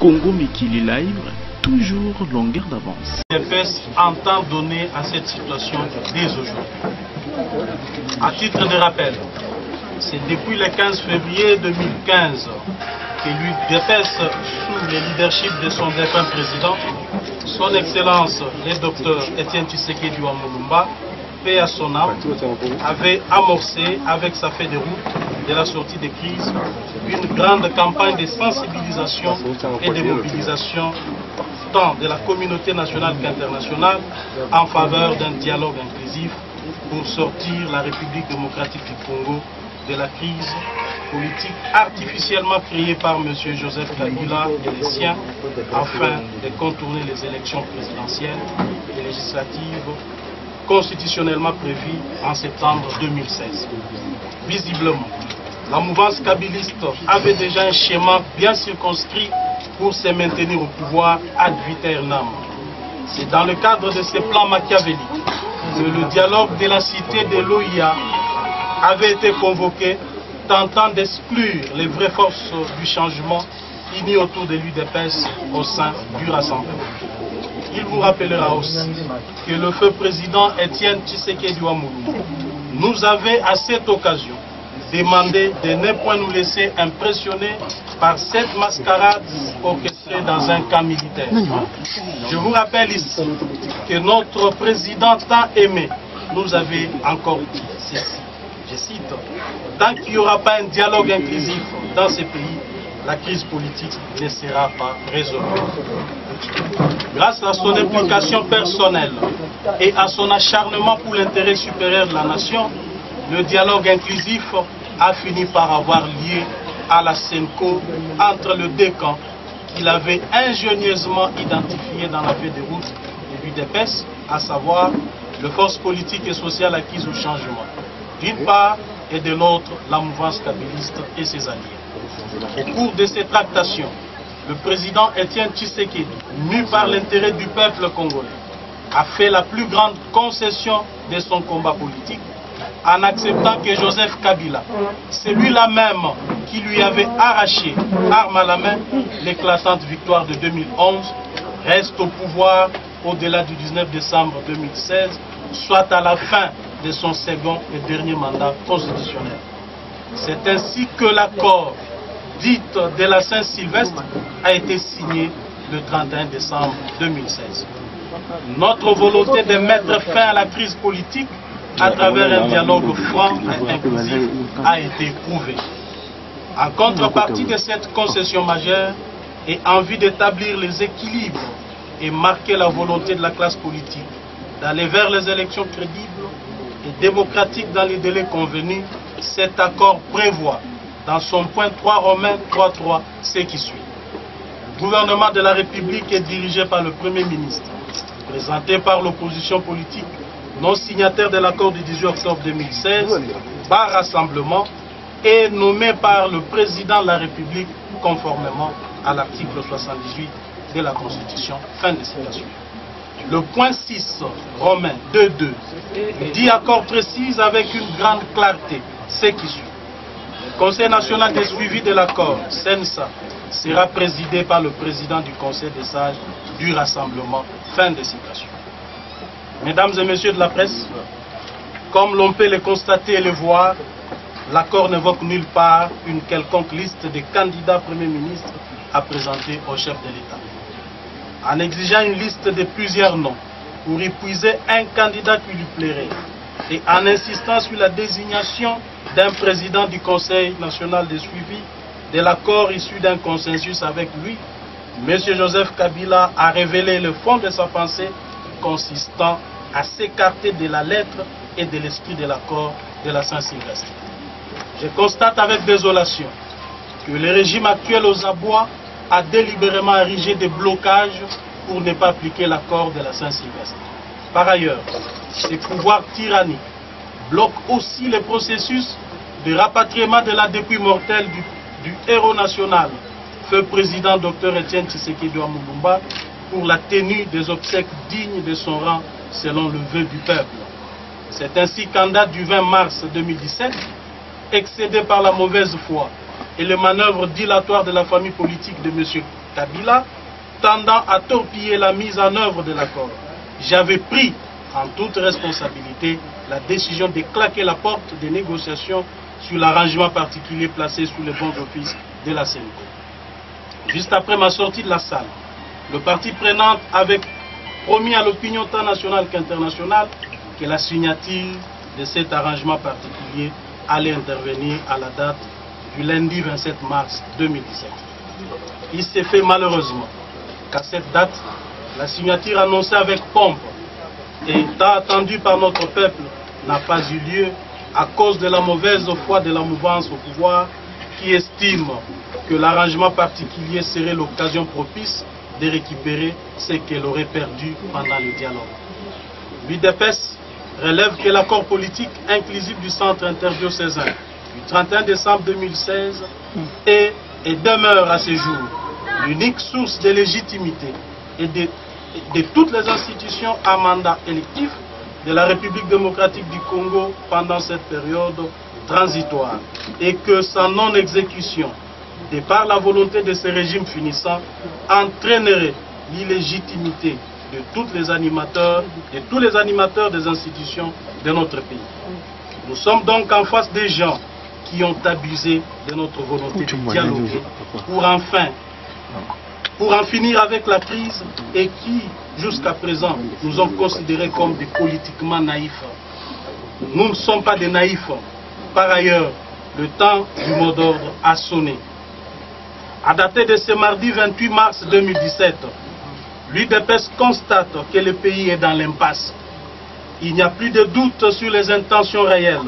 Congo Mikili Live, toujours longueur d'avance. l'UDPS entend donner à cette situation dès aujourd'hui. À titre de rappel, c'est depuis le 15 février 2015 que l'UDPS, sous le leadership de son défunt président, son Excellence le docteur Etienne Tshisekedi Mulumba, paix à son âme, avait amorcé avec sa feuille de route de la sortie de crise une grande campagne de sensibilisation et de mobilisation tant de la communauté nationale qu'internationale en faveur d'un dialogue inclusif pour sortir la République démocratique du Congo de la crise politique artificiellement créée par M. Joseph Kabila et les siens afin de contourner les élections présidentielles et législatives constitutionnellement prévues en septembre 2016. Visiblement, la mouvance kabiliste avait déjà un schéma bien circonscrit pour se maintenir au pouvoir ad vitam. C'est dans le cadre de ces plans machiavéliques que le dialogue de la cité de l'OIA avait été convoqué, tentant d'exclure les vraies forces du changement unies autour de l'UDPS au sein du Rassemblement. Il vous rappellera aussi que le feu président Etienne Tshisekedi Mulumba nous avait à cette occasion demandé de ne point nous laisser impressionner par cette mascarade orchestrée dans un camp militaire. Je vous rappelle ici que notre président tant aimé nous avait encore dit ceci. Je cite, tant qu'il n'y aura pas un dialogue inclusif dans ces pays, la crise politique ne sera pas résolue. Grâce à son implication personnelle et à son acharnement pour l'intérêt supérieur de la nation, le dialogue inclusif a fini par avoir lieu à la SENCO entre les deux camps qu'il avait ingénieusement identifié dans la feuille de route de l'UDPS, à savoir les forces politiques et sociales acquises au changement, d'une part, et de l'autre, la mouvance kabiliste et ses alliés. Au cours de ces tractations, le président Etienne Tshisekedi, mu par l'intérêt du peuple congolais, a fait la plus grande concession de son combat politique en acceptant que Joseph Kabila, celui-là même qui lui avait arraché, arme à la main, l'éclatante victoire de 2011, reste au pouvoir au-delà du 19 décembre 2016, soit à la fin de son second et dernier mandat constitutionnel. C'est ainsi que l'accord dit de la Saint-Sylvestre a été signé le 31 décembre 2016. Notre volonté de mettre fin à la crise politique à travers un dialogue franc et inclusif a été prouvée. En contrepartie de cette concession majeure et en vue d'établir les équilibres et marquer la volonté de la classe politique d'aller vers les élections crédibles et démocratiques dans les délais convenus, cet accord prévoit dans son point 3 romain 3.3 ce qui suit. Le gouvernement de la République est dirigé par le Premier ministre, présenté par l'opposition politique, non signataire de l'accord du 18 octobre 2016, par rassemblement, et nommé par le président de la République conformément à l'article 78 de la Constitution. Fin de citation. Le point 6, Romains 2.2, dit accord précise avec une grande clarté ce qui suit. Le Conseil national de suivi de l'accord, CENSA, sera présidé par le président du Conseil des sages du Rassemblement. Fin de citation. Mesdames et messieurs de la presse, comme l'on peut le constater et le voir, l'accord n'évoque nulle part une quelconque liste de candidats Premier ministre à présenter au chef de l'État. En exigeant une liste de plusieurs noms pour épuiser un candidat qui lui plairait et en insistant sur la désignation d'un président du Conseil national de suivi de l'accord issu d'un consensus avec lui, M. Joseph Kabila a révélé le fond de sa pensée consistant à s'écarter de la lettre et de l'esprit de l'accord de la Saint-Sylvestre. Je constate avec désolation que le régime actuel aux abois a délibérément érigé des blocages pour ne pas appliquer l'accord de la Saint-Sylvestre. Par ailleurs, ces pouvoirs tyranniques bloquent aussi le processus de rapatriement de la dépouille mortelle du héros national, feu président Dr Etienne Tshisekedi Mulumba, pour la tenue des obsèques dignes de son rang selon le vœu du peuple. C'est ainsi qu'en date du 20 mars 2017, excédé par la mauvaise foi et les manœuvres dilatoires de la famille politique de M. Kabila, tendant à torpiller la mise en œuvre de l'accord. J'avais pris, en toute responsabilité, la décision de claquer la porte des négociations sur l'arrangement particulier placé sous les bons offices de la CENCO. Juste après ma sortie de la salle, le parti prenant avait promis à l'opinion tant nationale qu'internationale que la signature de cet arrangement particulier allait intervenir à la date du lundi 27 mars 2017. Il s'est fait malheureusement qu'à cette date, la signature annoncée avec pompe et tant attendue par notre peuple n'a pas eu lieu à cause de la mauvaise foi de la mouvance au pouvoir qui estime que l'arrangement particulier serait l'occasion propice de récupérer ce qu'elle aurait perdu pendant le dialogue. L'UDPS relève que l'accord politique inclusif du centre interdiocésain du 31 décembre 2016 est et demeure à ce jour l'unique source de légitimité et de toutes les institutions à mandat électif de la République démocratique du Congo pendant cette période transitoire et que sa non-exécution, de par la volonté de ce régime finissant, entraînerait l'illégitimité de tous les animateurs des institutions de notre pays. Nous sommes donc en face des gens qui ont abusé de notre volonté de dialoguer pour en finir avec la crise et qui, jusqu'à présent, nous ont considérés comme des politiquement naïfs. Nous ne sommes pas des naïfs. Par ailleurs, le temps du mot d'ordre a sonné. À dater de ce mardi 28 mars 2017, l'UDPS constate que le pays est dans l'impasse. Il n'y a plus de doute sur les intentions réelles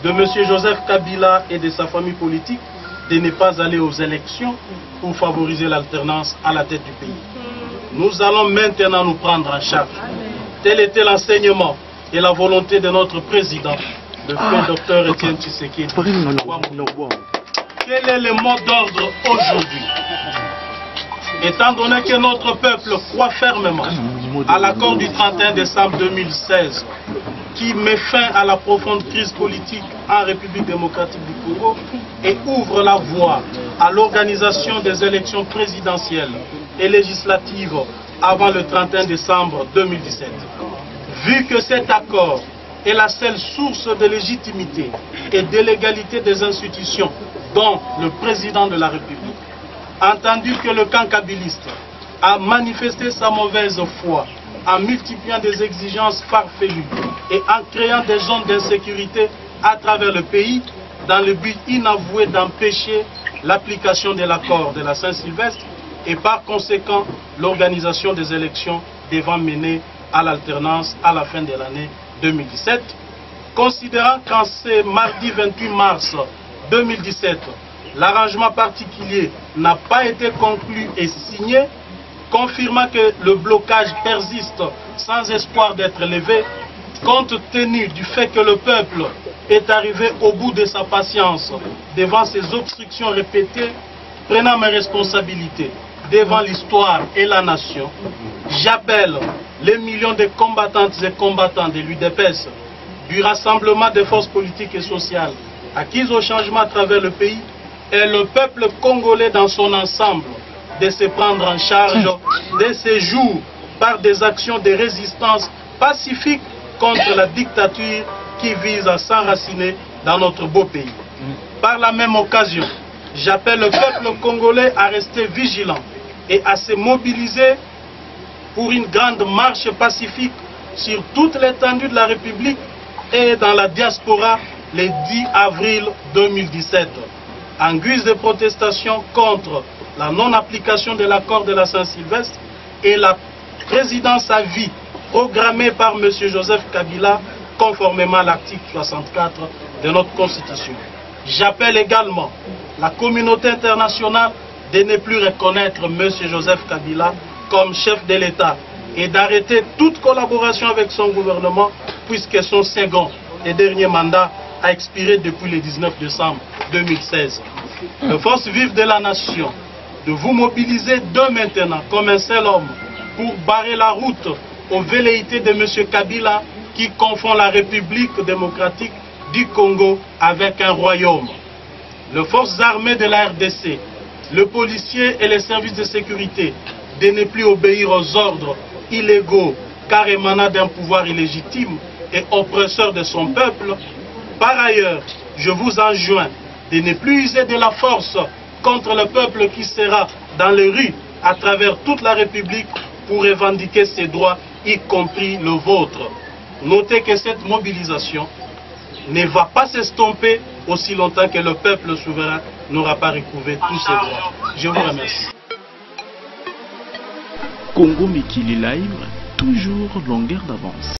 de M. Joseph Kabila et de sa famille politique de ne pas aller aux élections pour favoriser l'alternance à la tête du pays. Nous allons maintenant nous prendre en charge. Tel était l'enseignement et la volonté de notre président, le frère Dr Etienne Tshisekedi. Quel est le mot d'ordre aujourd'hui? Étant donné que notre peuple croit fermement à l'accord du 31 décembre 2016 qui met fin à la profonde crise politique en République démocratique du Congo et ouvre la voie à l'organisation des élections présidentielles et législatives avant le 31 décembre 2017. Vu que cet accord est la seule source de légitimité et de légalité des institutions, dont le président de la République, entendu que le camp kabiliste a manifesté sa mauvaise foi en multipliant des exigences farfelues et en créant des zones d'insécurité à travers le pays dans le but inavoué d'empêcher l'application de l'accord de la Saint-Sylvestre et par conséquent l'organisation des élections devant mener à l'alternance à la fin de l'année 2017. Considérant qu'en ce mardi 28 mars 2017, l'arrangement particulier n'a pas été conclu et signé, confirmant que le blocage persiste sans espoir d'être levé, compte tenu du fait que le peuple est arrivé au bout de sa patience devant ces obstructions répétées, prenant mes responsabilités devant l'histoire et la nation, j'appelle les millions de combattantes et combattants de l'UDPS, du rassemblement des forces politiques et sociales acquises au changement à travers le pays, et le peuple congolais dans son ensemble de se prendre en charge de ces jours par des actions de résistance pacifique contre la dictature qui vise à s'enraciner dans notre beau pays. Par la même occasion, j'appelle le peuple congolais à rester vigilant et à se mobiliser pour une grande marche pacifique sur toute l'étendue de la République et dans la diaspora le 10 avril 2017. En guise de protestation contre la non-application de l'accord de la Saint-Sylvestre et la présidence à vie programmée par M. Joseph Kabila conformément à l'article 64 de notre Constitution. J'appelle également la communauté internationale de ne plus reconnaître M. Joseph Kabila comme chef de l'État et d'arrêter toute collaboration avec son gouvernement puisque son second et dernier mandat a expiré depuis le 19 décembre 2016. Les forces vives de la nation, de vous mobiliser dès maintenant comme un seul homme pour barrer la route aux velléités de M. Kabila qui confond la République démocratique du Congo avec un royaume. Les forces armées de la RDC le policier et les services de sécurité de ne plus obéir aux ordres illégaux car émanant d'un pouvoir illégitime et oppresseur de son peuple. Par ailleurs, je vous enjoins de ne plus user de la force contre le peuple qui sera dans les rues à travers toute la République pour revendiquer ses droits, y compris le vôtre. Notez que cette mobilisation ne va pas s'estomper aussi longtemps que le peuple souverain n'aura pas recouvré tous ses droits. Je vous remercie. Congo Mikili Live, toujours longueur d'avance.